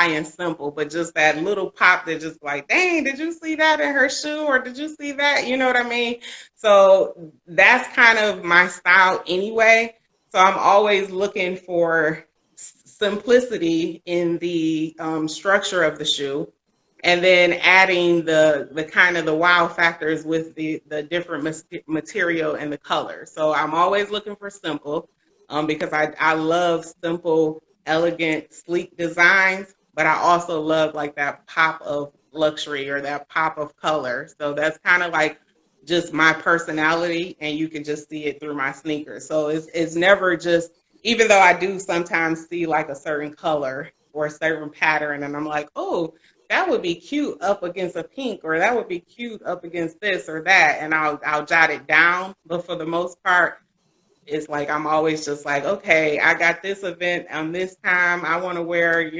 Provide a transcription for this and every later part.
and simple, but just that little pop that just like, dang, did you see that in her shoe? Or did you see that? You know what I mean? So that's kind of my style anyway. So I'm always looking for simplicity in the structure of the shoe, and then adding the kind of the wow factors with the different material and the color. So I'm always looking for simple, because I love simple, elegant, sleek designs, but I also love like that pop of luxury or that pop of color. So that's kind of like just my personality, and you can just see it through my sneakers. So it's never just, even though I do sometimes see like a certain color or a certain pattern, and I'm like, oh, that would be cute up against a pink, or that would be cute up against this or that, and I'll jot it down. But for the most part, it's like I'm always just like, okay, I got this event on this time. I want to wear,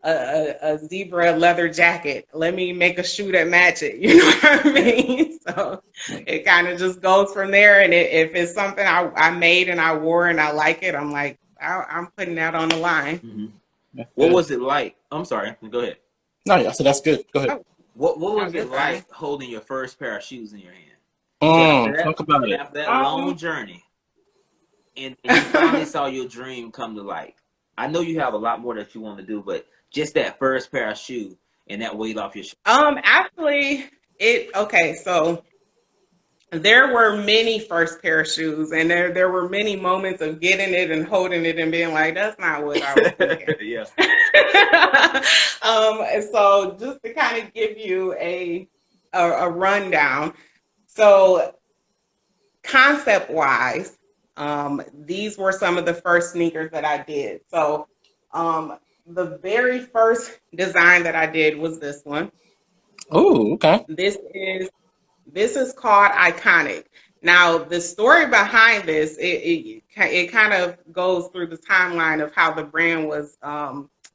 a zebra leather jacket. Let me make a shoe that match it. You know what I mean? So it kind of just goes from there. And if it's something I made and I wore and I like it, I'm like, I'm putting that on the line. Mm-hmm. What was it like? I'm sorry. Go ahead. No, yeah, so that's good. Go ahead. Oh, What was it like holding your first pair of shoes in your hand? Talk about it. After that long journey, and you finally saw your dream come to light. I know you have a lot more that you want to do, but just that first pair of shoes and that weight off your shoes. Actually, so there were many first pair of shoes, and there were many moments of getting it and holding it and being like, that's not what I was thinking. Yeah. So just to kind of give you a rundown. So concept wise, these were some of the first sneakers that I did. So the very first design that I did was this one. Oh, okay. This is called Iconic. Now, the story behind this, it kind of goes through the timeline of how the brand was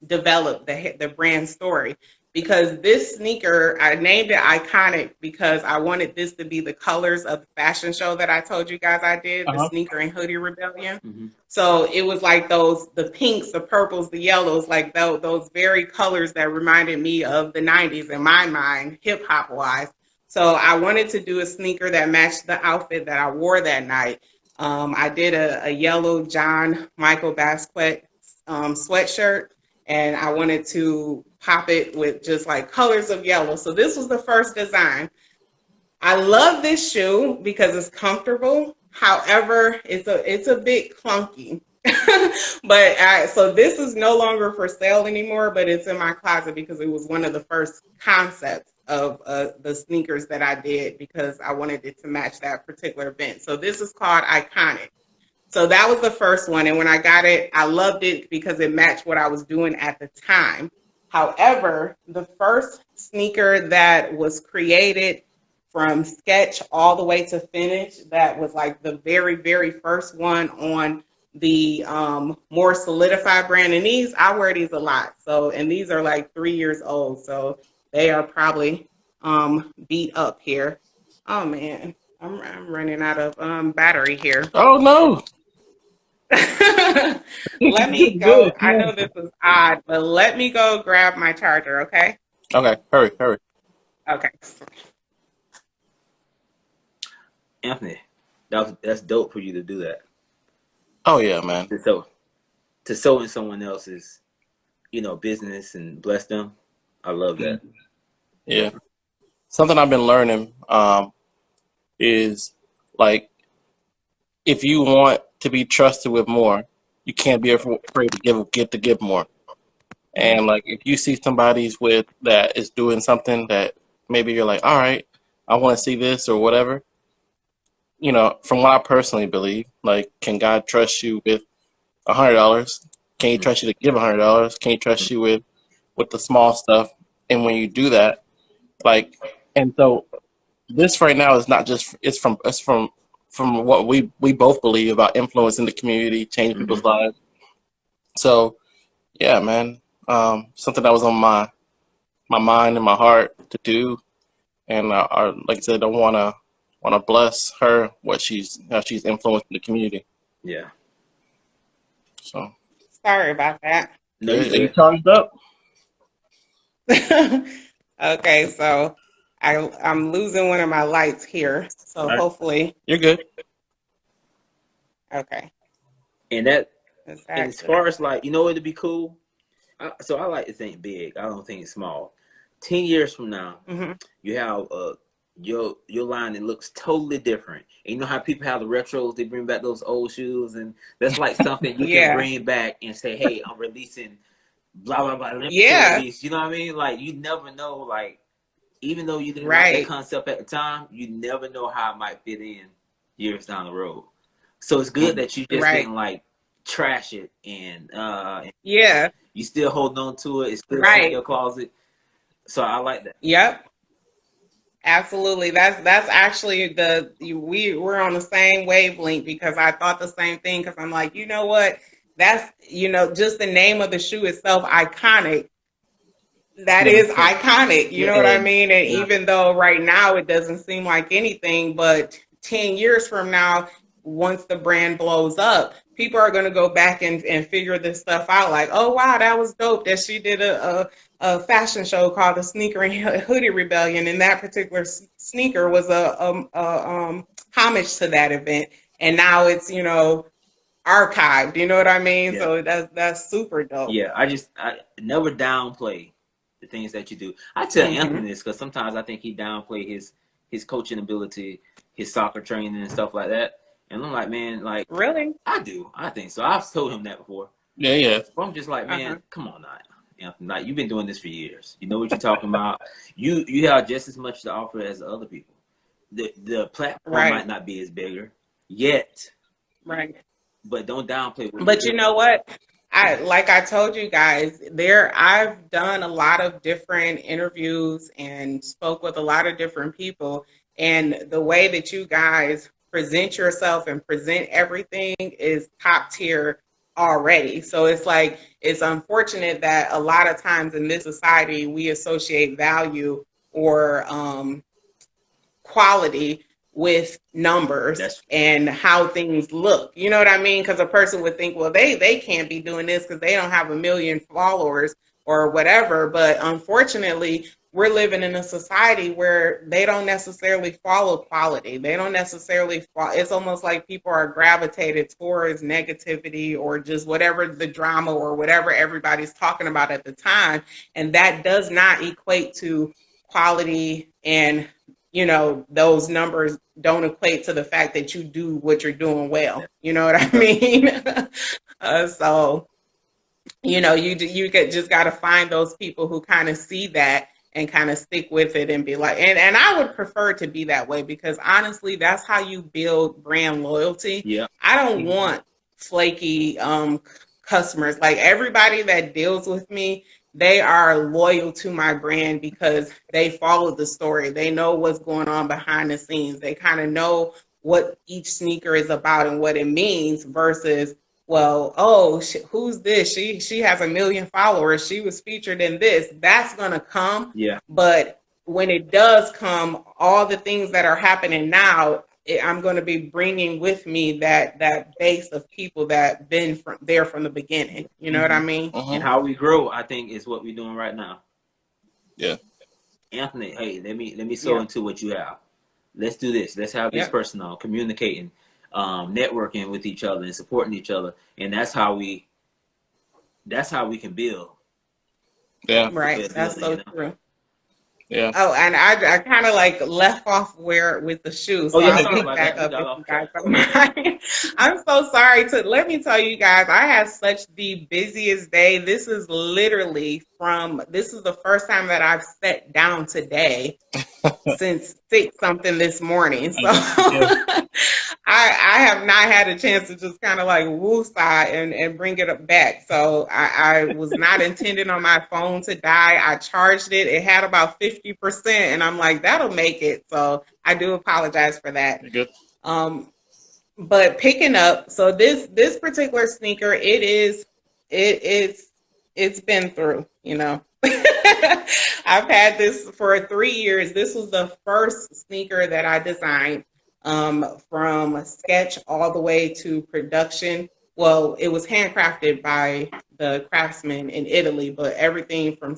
developed, the brand story. Because this sneaker, I named it Iconic because I wanted this to be the colors of the fashion show that I told you guys I did, the Sneaker and Hoodie Rebellion. Mm-hmm. So it was like the pinks, the purples, the yellows, like those very colors that reminded me of the 90s in my mind, hip hop wise. So I wanted to do a sneaker that matched the outfit that I wore that night. I did a yellow John Michael Basquiat sweatshirt, and I wanted to pop it with just like colors of yellow. So this was the first design. I love this shoe because it's comfortable. However, it's a bit clunky. So this is no longer for sale anymore, but it's in my closet because it was one of the first concepts of the sneakers that I did because I wanted it to match that particular event. So this is called Iconic. So that was the first one. And when I got it, I loved it because it matched what I was doing at the time. However, the first sneaker that was created from sketch all the way to finish, that was like the very, very first one on the more solidified brand. And I wear these a lot. So, and these are like 3 years old. So they are probably beat up here. Oh man, I'm running out of battery here. Oh no. Let me go. I know this is odd, but let me go grab my charger, okay? Okay, hurry. Okay. Anthony, that's dope for you to do that. Oh yeah, man. To sow in someone else's, business and bless them. I love that. Yeah. Something I've been learning is like if you want to be trusted with more, you can't be afraid to give more. And like if you see somebody's that is doing something that maybe you're like, all right, I want to see this or whatever. From what I personally believe, like, can God trust you with $100? Can He trust you to give $100? Can He trust you with the small stuff? And when you do that, like, and so this right now is not just it's from what we both believe about influencing the community, changing people's lives. So yeah, man, something that was on my mind and my heart to do, and like I said, I want to bless her how she's influencing the community. Yeah. So sorry about that. No, are you charged up? Okay, so I'm losing one of my lights here. So All right. hopefully, You're good. okay, And that, it's and as active. far as like, you know, it'd be cool. So I like to think big. I don't think small. 10 years from now, Hmm. you have your line that looks totally different. And you know how people have the retros, they bring back those old shoes, and that's like something you can Yeah, bring back and say, hey, I'm releasing blah blah blah limited yeah, release. You know what I mean? Like you never know. Like even though you didn't like that right, concept at the time, you never know how it might fit in years down the road. So it's good Mhm. that you just right. didn't like trash it and Yeah, you still holding on to it. It's still sitting in right. your closet. So I like that. Yep. Absolutely. That's actually we're on the same wavelength because I thought the same thing because I'm like, you know what? That's, just the name of the shoe itself, iconic. That Yeah. is iconic. You Yeah. know what I mean? And Yeah. even though right now it doesn't seem like anything, but 10 years from now, once the brand blows up, people are going to go back and figure this stuff out. Like, oh, wow, that was dope that she did a fashion show called the Sneaker and Hoodie Rebellion. And that particular sneaker was a homage to that event. And now it's, archived. You know what I mean? Yeah. So that's super dope. Yeah. I never downplay the things that you do. I tell Hmm. Anthony this because sometimes I think he downplay his coaching ability, his soccer training and stuff like that. And I'm like, man, like Really? I do. I think so. I've told him that before. Yeah, yeah. But I'm just like, man, Uh-huh. come on now. Anthony, like you've been doing this for years. You know what you're talking about. You have just as much to offer as the other people. The platform Right. might not be as bigger yet, Right. but don't downplay what you're But you doing. know what? I told you guys, I've done a lot of different interviews and spoke with a lot of different people. And the way that you guys present yourself and present everything is top tier already. So it's like it's unfortunate that a lot of times in this society we associate value or quality with numbers That's and how things look. You know what I mean? Because a person would think, well, they can't be doing this because they don't have a million followers or whatever. But unfortunately, we're living in a society where they don't necessarily follow quality. They don't necessarily follow. It's almost like people are gravitated towards negativity or just whatever the drama or whatever everybody's talking about at the time. And that does not equate to quality and those numbers don't equate to the fact that you do what you're doing well. You know what I mean? So you just got to find those people who kind of see that and kind of stick with it and be like, and I would prefer to be that way because honestly, that's how you build brand loyalty. yeah, I don't want flaky customers. Like everybody that deals with me, they are loyal to my brand because they follow the story. They know what's going on behind the scenes. They kind of know what each sneaker is about and what it means versus, well, oh, who's this? She has a million followers. She was featured in this. That's gonna come, yeah, but when it does come, all the things that are happening now, I'm going to be bringing with me that base of people that been there from the beginning. You know what I hmm mean? and Uh-huh. how we grow, I think, is what we're doing right now. Yeah. Anthony, hey, let me sew Yeah. into what you have. Let's do this. Let's have this Yep. person on communicating, networking with each other and supporting each other, and that's how we can build Yeah. the Right. better That's building. You so know. true. Yeah. Oh, and I kind of like left off where with the shoe, Oh so yeah, I'll sorry pick about back that. We up got if you off guys track. don't mind. I'm so sorry to let me tell you guys, I had such the busiest day. This is the first time that I've sat down today since 6 something this morning. So Yeah. I have not had a chance to just kind of like woosah and bring it up back. So I was not intending on my phone to die. I charged it. It had about 50%, and I'm like, that'll make it. So I do apologize for that. You're good. Um, but picking up, so this particular sneaker, it's been through, I've had this for 3 years. This was the first sneaker that I designed, from sketch all the way to production. Well, it was handcrafted by the craftsman in Italy, but everything from